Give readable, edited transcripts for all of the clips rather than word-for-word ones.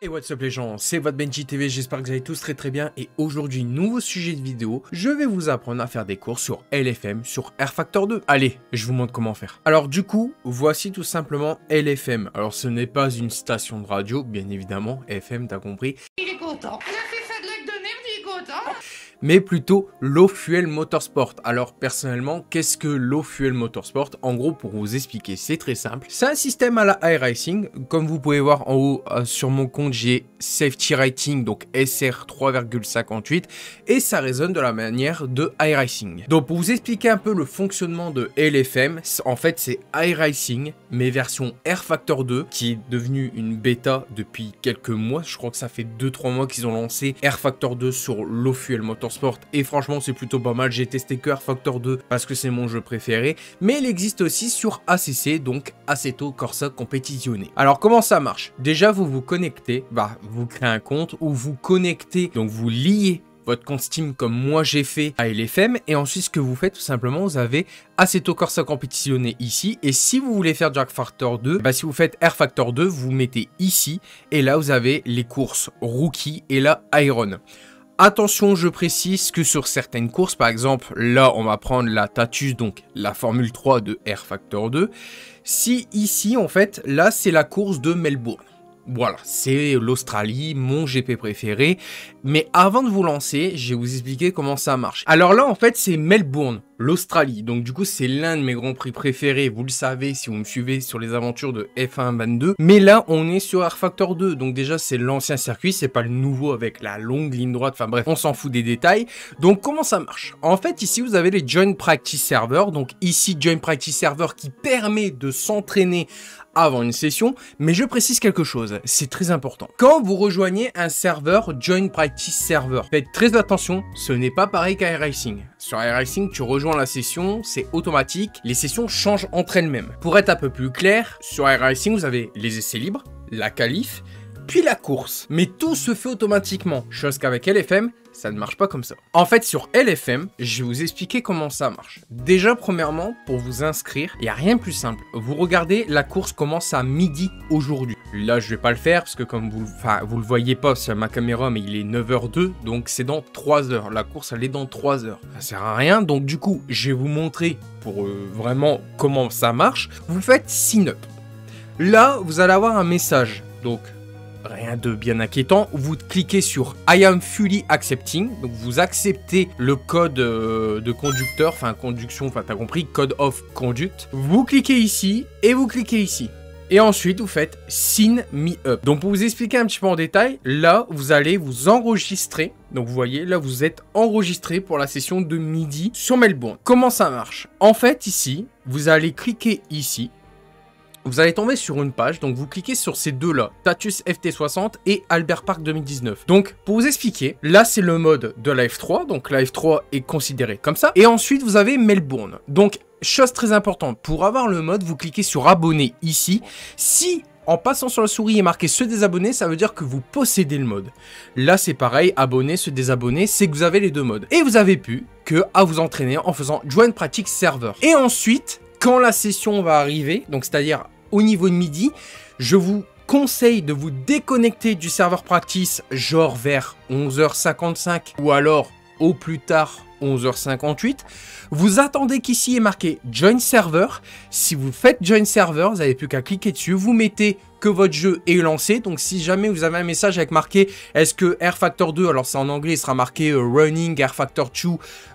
Et what's up les gens, c'est votre Benji TV, j'espère que vous allez tous très bien et aujourd'hui, nouveau sujet de vidéo, je vais vous apprendre à faire des cours sur LFM, sur rFactor 2. Allez, je vous montre comment faire. Alors du coup, voici tout simplement LFM. Alors ce n'est pas une station de radio, bien évidemment, FM t'as compris. Il est content. Elle a fait ça de l'acte de merde, il est content. Mais plutôt Low Fuel Motorsport. Alors personnellement, qu'est-ce que Low Fuel Motorsport? En gros, pour vous expliquer, c'est très simple. C'est un système à la iRacing. Comme vous pouvez voir en haut sur mon compte, j'ai Safety Rating, donc SR 3,58 et ça résonne de la manière de iRacing. Donc pour vous expliquer un peu le fonctionnement de LFM, en fait c'est iRacing, mais version rFactor 2, qui est devenue une bêta depuis quelques mois. Je crois que ça fait 2-3 mois qu'ils ont lancé rFactor 2 sur Low Fuel Motorsport. Et franchement c'est plutôt pas mal, j'ai testé que rFactor 2 parce que c'est mon jeu préféré, mais il existe aussi sur ACC, donc Assetto Corsa Competizione. Alors comment ça marche? Déjà vous vous connectez, vous créez un compte ou vous connectez, donc vous liez votre compte Steam comme moi j'ai fait à LFM, et ensuite ce que vous faites tout simplement, vous avez Assetto Corsa Competizione ici, et si vous voulez faire du rFactor 2, si vous faites rFactor 2, vous mettez ici, et là vous avez les courses Rookie et là Iron. Attention, je précise que sur certaines courses, par exemple, là, on va prendre la Tatus, donc la Formule 3 de rFactor 2. Si ici, en fait, là, c'est la course de Melbourne. Voilà, c'est l'Australie, mon GP préféré. Mais avant de vous lancer, je vais vous expliquer comment ça marche. Alors là, en fait, c'est Melbourne, l'Australie. Donc du coup, c'est l'un de mes grands prix préférés. Vous le savez si vous me suivez sur les aventures de F1 22. Mais là, on est sur rFactor 2. Donc déjà, c'est l'ancien circuit, c'est pas le nouveau avec la longue ligne droite. Enfin bref, on s'en fout des détails. Donc comment ça marche? En fait, ici, vous avez les Joint Practice Server. Donc ici, Joint Practice Server qui permet de s'entraîner avant une session, mais je précise quelque chose, c'est très important. Quand vous rejoignez un serveur Join Practice Server, faites très attention, ce n'est pas pareil qu'à iRacing. Sur iRacing, tu rejoins la session, c'est automatique, les sessions changent entre elles-mêmes. Pour être un peu plus clair, sur iRacing, vous avez les essais libres, la qualif, puis la course. Mais tout se fait automatiquement, chose qu'avec LFM, ça ne marche pas comme ça. En fait, sur LFM, je vais vous expliquer comment ça marche. Déjà, premièrement, pour vous inscrire, il n'y a rien de plus simple. Vous regardez, la course commence à midi aujourd'hui. Là, je vais pas le faire parce que comme vous le voyez pas sur ma caméra, mais il est 9h02, donc c'est dans 3 heures. La course, elle est dans 3 heures. Ça sert à rien, donc du coup, je vais vous montrer pour vraiment comment ça marche. Vous faites sign up. Là, vous allez avoir un message, donc rien de bien inquiétant, vous cliquez sur I am fully accepting, donc vous acceptez le code de conducteur, enfin conduction, enfin t'as compris, code of conduct. Vous cliquez ici et vous cliquez ici. Et ensuite, vous faites Sign Me Up. Donc, pour vous expliquer un petit peu en détail, là, vous allez vous enregistrer. Donc, vous voyez, là, vous êtes enregistré pour la session de midi sur Melbourne. Comment ça marche? En fait, ici, vous allez cliquer ici. Vous allez tomber sur une page, donc vous cliquez sur ces deux-là, Tatus FT60 et Albert Park 2019. Donc, pour vous expliquer, là, c'est le mode de la F3, donc la F3 est considérée comme ça. Et ensuite, vous avez Melbourne. Donc, chose très importante, pour avoir le mode, vous cliquez sur abonner ici. Si en passant sur la souris, il est marqué se désabonner, ça veut dire que vous possédez le mode. Là, c'est pareil, abonner, se désabonner, c'est que vous avez les deux modes. Et vous avez pu que à vous entraîner en faisant Join Practice Server. Et ensuite, quand la session va arriver, donc c'est-à-dire au niveau de midi, je vous conseille de vous déconnecter du serveur practice, genre vers 11h55 ou alors au plus tard 11h58. Vous attendez qu'ici est marqué Join Server. Si vous faites Join Server, vous n'avez plus qu'à cliquer dessus. Vous mettez que votre jeu est lancé. Donc si jamais vous avez un message avec marqué est-ce que rFactor 2, alors c'est en anglais, il sera marqué Running rFactor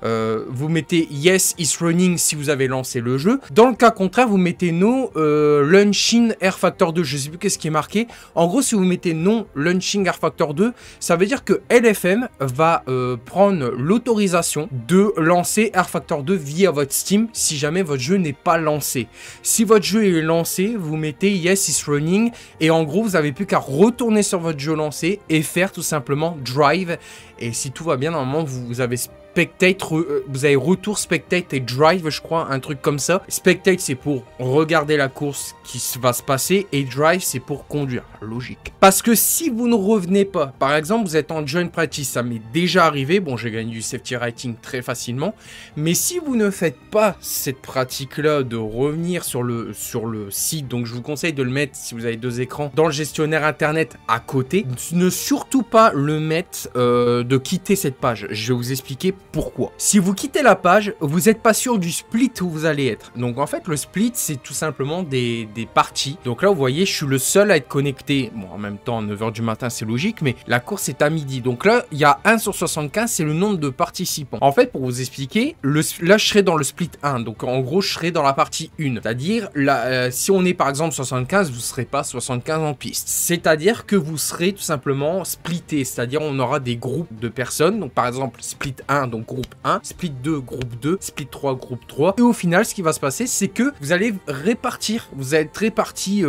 2, vous mettez Yes is running si vous avez lancé le jeu. Dans le cas contraire, vous mettez No Launching rFactor 2, je ne sais plus qu'est-ce qui est marqué. En gros, si vous mettez Non Launching rFactor 2, ça veut dire que LFM va prendre l'autorisation de lancer rFactor 2 via votre Steam si jamais votre jeu n'est pas lancé. Si votre jeu est lancé, vous mettez Yes is running. Et en gros, vous n'avez plus qu'à retourner sur votre jeu lancé et faire tout simplement Drive. Et si tout va bien, normalement, vous avez spectate, vous avez retour, spectate et drive, je crois, un truc comme ça. Spectate, c'est pour regarder la course qui va se passer et drive, c'est pour conduire. Logique. Parce que si vous ne revenez pas, par exemple, vous êtes en joint practice, ça m'est déjà arrivé, bon, j'ai gagné du safety rating très facilement, mais si vous ne faites pas cette pratique-là de revenir sur le site, donc je vous conseille de le mettre, si vous avez 2 écrans, dans le gestionnaire internet à côté, ne surtout pas le mettre, de quitter cette page. Je vais vous expliquer pourquoi. Si vous quittez la page, vous n'êtes pas sûr du split où vous allez être. Donc en fait, le split, c'est tout simplement des parties. Donc là, vous voyez, je suis le seul à être connecté. Bon, en même temps, 9 h du matin, c'est logique, mais la course est à midi. Donc là, il y a 1 sur 75, c'est le nombre de participants. En fait, pour vous expliquer, là, je serai dans le split 1. Donc en gros, je serai dans la partie 1. C'est-à-dire, si on est par exemple 75, vous ne serez pas 75 en piste. C'est-à-dire que vous serez tout simplement splitté. C'est-à-dire, on aura des groupes de personnes. Donc par exemple, split 1, donc groupe 1, split 2, groupe 2, split 3, groupe 3. Et au final, ce qui va se passer, c'est que vous allez répartir. Vous allez être répartis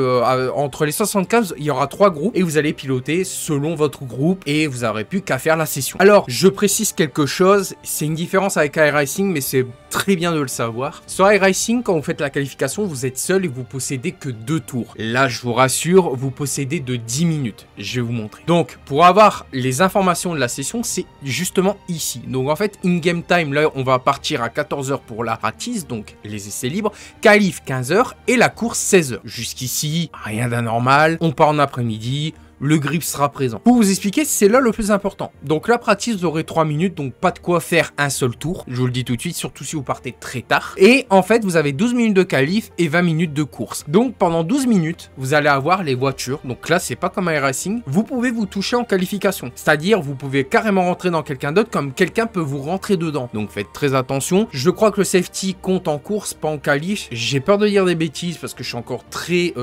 entre les 75, il y aura 3 groupes et vous allez piloter selon votre groupe et vous n'aurez plus qu'à faire la session. Alors, je précise quelque chose, c'est une différence avec iRacing, mais c'est très bien de le savoir. Sur iRacing, quand vous faites la qualification, vous êtes seul et vous possédez que 2 tours. Là, je vous rassure, vous possédez de 10 minutes. Je vais vous montrer. Donc, pour avoir les informations de la session, c'est justement ici. Donc, en fait, in-game time, là, on va partir à 14 h pour la practice, donc les essais libres, qualif 15 h et la course 16 h. Jusqu'ici, rien d'anormal. On part en après-midi. Le grip sera présent. Pour vous expliquer, c'est là le plus important. Donc la pratique, vous aurez 3 minutes, donc pas de quoi faire un seul tour. Je vous le dis tout de suite, surtout si vous partez très tard. Et en fait, vous avez 12 minutes de qualif et 20 minutes de course. Donc pendant 12 minutes, vous allez avoir les voitures. Donc là, c'est pas comme iRacing. Vous pouvez vous toucher en qualification. C'est-à-dire, vous pouvez carrément rentrer dans quelqu'un d'autre comme quelqu'un peut vous rentrer dedans. Donc faites très attention. Je crois que le safety compte en course, pas en qualif. J'ai peur de dire des bêtises parce que je suis encore très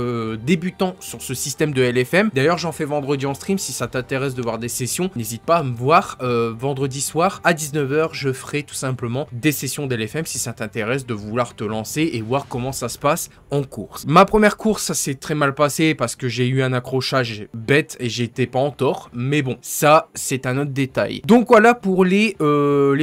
débutant sur ce système de LFM. D'ailleurs, j'en fais vendredi en stream. Si ça t'intéresse de voir des sessions, n'hésite pas à me voir vendredi soir à 19 h. Je ferai tout simplement des sessions d'LFM si ça t'intéresse de vouloir te lancer et voir comment ça se passe en course. Ma première course, ça s'est très mal passé parce que j'ai eu un accrochage bête et j'étais pas en tort. Mais bon, ça, c'est un autre détail. Donc voilà pour les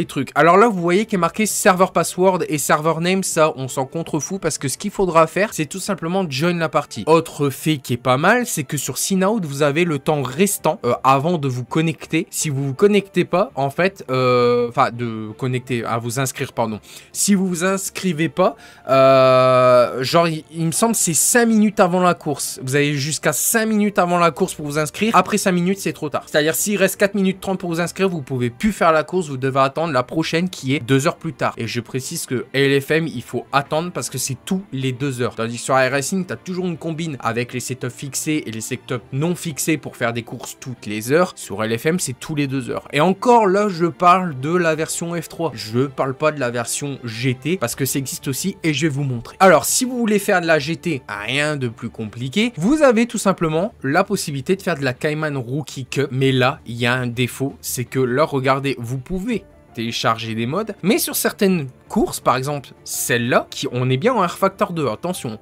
trucs. Alors là, vous voyez qu'il est marqué server password et server name. Ça, on s'en contrefout parce que ce qu'il faudra faire, c'est tout simplement join la partie. Autre fait qui est pas mal, c'est que sur Signout, vous avez le temps restant avant de vous connecter. Si vous vous connectez pas, en fait, enfin de connecter, à vous inscrire, pardon. Si vous vous inscrivez pas, genre il me semble c'est 5 minutes avant la course. Vous avez jusqu'à 5 minutes avant la course pour vous inscrire. Après 5 minutes, c'est trop tard. C'est-à-dire s'il reste 4 minutes 30 pour vous inscrire, vous pouvez plus faire la course. Vous devez attendre la prochaine qui est 2 heures plus tard. Et je précise que LFM, il faut attendre parce que c'est tous les 2 heures. Tandis que sur iRacing, tu as toujours une combine avec les setups fixés et les setups non fixés pour faire des courses toutes les heures. Sur LFM, c'est tous les 2 heures. Et encore là, je parle de la version F3. Je parle pas de la version GT parce que ça existe aussi et je vais vous montrer. Alors, si vous voulez faire de la GT, rien de plus compliqué, vous avez tout simplement la possibilité de faire de la Cayman Rookie Cup. Mais là, il y a un défaut, c'est que là, regardez, vous pouvez télécharger des modes, mais sur certaines courses, par exemple celle-là, on est bien en R Factor 2, attention.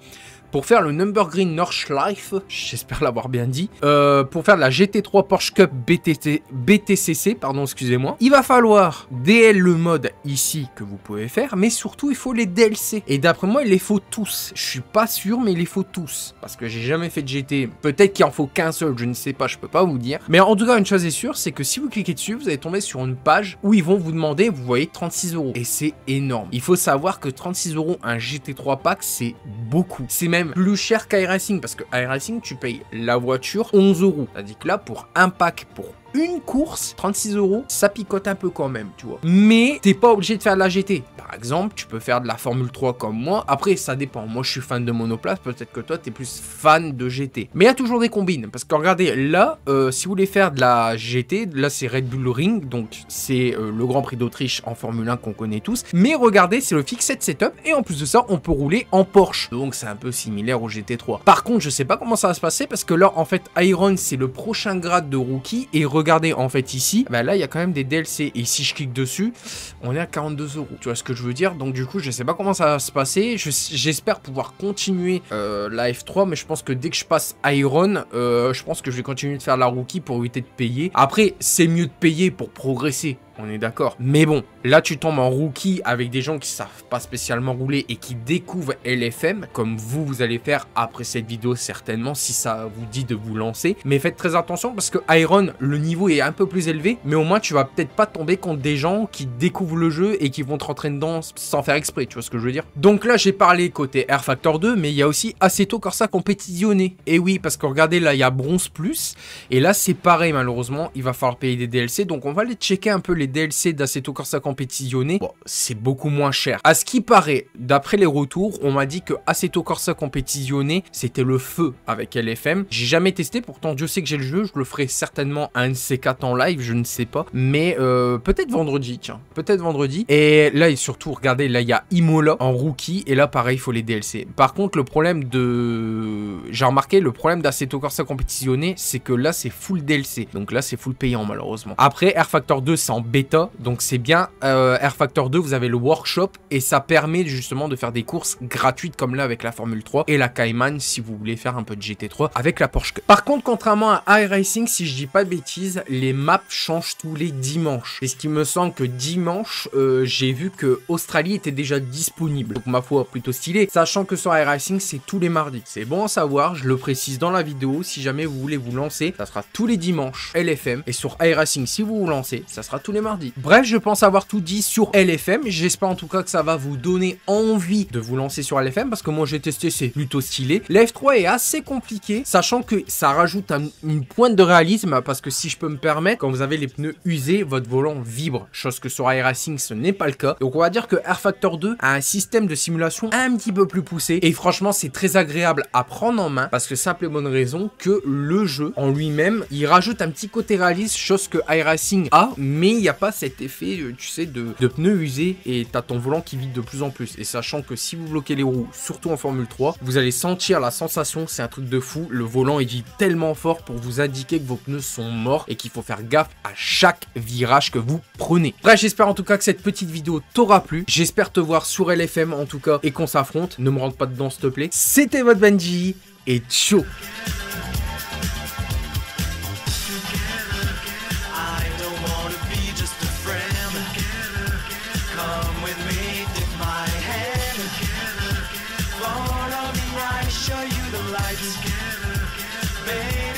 Pour faire le Nürburgring Nordschleife, j'espère l'avoir bien dit, pour faire de la GT3 Porsche Cup BTCC, pardon, excusez-moi, il va falloir DL le mode ici que vous pouvez faire, mais surtout il faut les DLC. Et d'après moi, il les faut tous. Je suis pas sûr, mais il les faut tous. Parce que j'ai jamais fait de GT. Peut-être qu'il en faut qu'un seul, je ne sais pas, je peux pas vous dire. Mais en tout cas, une chose est sûre, c'est que si vous cliquez dessus, vous allez tomber sur une page où ils vont vous demander, vous voyez, 36 €. Et c'est énorme. Il faut savoir que 36 € un GT3 pack, c'est beaucoup. C'est même plus cher qu'iRacing parce que iRacing tu payes la voiture 11 €. C'est-à-dire que là pour un pack pour une course, 36 €, ça picote un peu quand même, tu vois. Mais t'es pas obligé de faire de la GT. Par exemple, tu peux faire de la Formule 3 comme moi. Après, ça dépend. Moi, je suis fan de monoplace. Peut-être que toi, t'es plus fan de GT. Mais il y a toujours des combines. Parce que regardez, là, si vous voulez faire de la GT, là, c'est Red Bull Ring. Donc, c'est le Grand Prix d'Autriche en Formule 1 qu'on connaît tous. Mais regardez, c'est le fixed setup. Et en plus de ça, on peut rouler en Porsche. Donc, c'est un peu similaire au GT3. Par contre, je sais pas comment ça va se passer. Parce que là, en fait, Iron, c'est le prochain grade de rookie. Et regardez, en fait, ici, bah là, il y a quand même des DLC. Et si je clique dessus, on est à 42 €. Tu vois ce que je veux dire? Donc, du coup, je sais pas comment ça va se passer. J'espère pouvoir continuer la F3. Mais je pense que dès que je passe Iron, je pense que je vais continuer de faire la rookie pour éviter de payer. Après, c'est mieux de payer pour progresser. on est d'accord. Mais bon, là tu tombes en rookie avec des gens qui savent pas spécialement rouler et qui découvrent LFM, comme vous allez faire après cette vidéo certainement, si ça vous dit de vous lancer. Mais faites très attention parce que Iron, le niveau est un peu plus élevé, mais au moins tu vas peut-être pas tomber contre des gens qui découvrent le jeu et qui vont te rentrer dedans sans faire exprès, tu vois ce que je veux dire. Donc là j'ai parlé côté Air Factor 2, mais il y a aussi Assetto Corsa Competizione. Et oui, parce que regardez là, il y a Bronze Plus, et là c'est pareil malheureusement, il va falloir payer des DLC, donc on va aller checker un peu les DLC d'Assetto Corsa Competizione. Bon, c'est beaucoup moins cher. À ce qui paraît, d'après les retours, on m'a dit que Assetto Corsa Competizione, c'était le feu avec LFM. J'ai jamais testé, pourtant Dieu sait que j'ai le jeu, je le ferai certainement un de ces 4 en live, je ne sais pas, mais peut-être vendredi, tiens, peut-être vendredi. Et là, et surtout, regardez, là il y a Imola en rookie, et là pareil, il faut les DLC. Par contre, le problème de... J'ai remarqué, le problème d'Assetto Corsa Competizione, c'est que là c'est full DLC, donc là c'est full payant malheureusement. Après, Air Factor 2 c'est en bêta, donc c'est bien. Air Factor 2, vous avez le workshop, et ça permet justement de faire des courses gratuites comme là avec la Formule 3 et la Cayman si vous voulez faire un peu de GT3 avec la Porsche Cup. Par contre, contrairement à iRacing, si je dis pas de bêtises, les maps changent tous les dimanches. Et ce qui me semble que dimanche, j'ai vu que Australie était déjà disponible. Donc ma foi, plutôt stylé. Sachant que sur iRacing, c'est tous les mardis. C'est bon à savoir, je le précise dans la vidéo. Si jamais vous voulez vous lancer, ça sera tous les dimanches LFM. Et sur iRacing, si vous vous lancez, ça sera tous les mardis. Bref, je pense avoir tout dit sur LFM. J'espère en tout cas que ça va vous donner envie de vous lancer sur LFM, parce que moi j'ai testé, c'est plutôt stylé. La F3 est assez compliqué, sachant que ça rajoute une pointe de réalisme, parce que si je peux me permettre, quand vous avez les pneus usés, votre volant vibre, chose que sur iRacing ce n'est pas le cas. Donc on va dire que Air Factor 2 a un système de simulation un petit peu plus poussé, et franchement c'est très agréable à prendre en main, parce que simple et bonne raison que le jeu en lui-même, il rajoute un petit côté réaliste, chose que iRacing a, mais il n'y a pas cet effet, tu sais, de pneus usés, et t'as ton volant qui vide de plus en plus. Et sachant que si vous bloquez les roues, surtout en Formule 3, vous allez sentir la sensation, c'est un truc de fou, le volant il vibre tellement fort pour vous indiquer que vos pneus sont morts et qu'il faut faire gaffe à chaque virage que vous prenez. Bref, j'espère en tout cas que cette petite vidéo t'aura plu, j'espère te voir sur LFM en tout cas, et qu'on s'affronte, ne me rentre pas dedans s'il te plaît. C'était votre Benji, et ciao. Show you the lights, baby.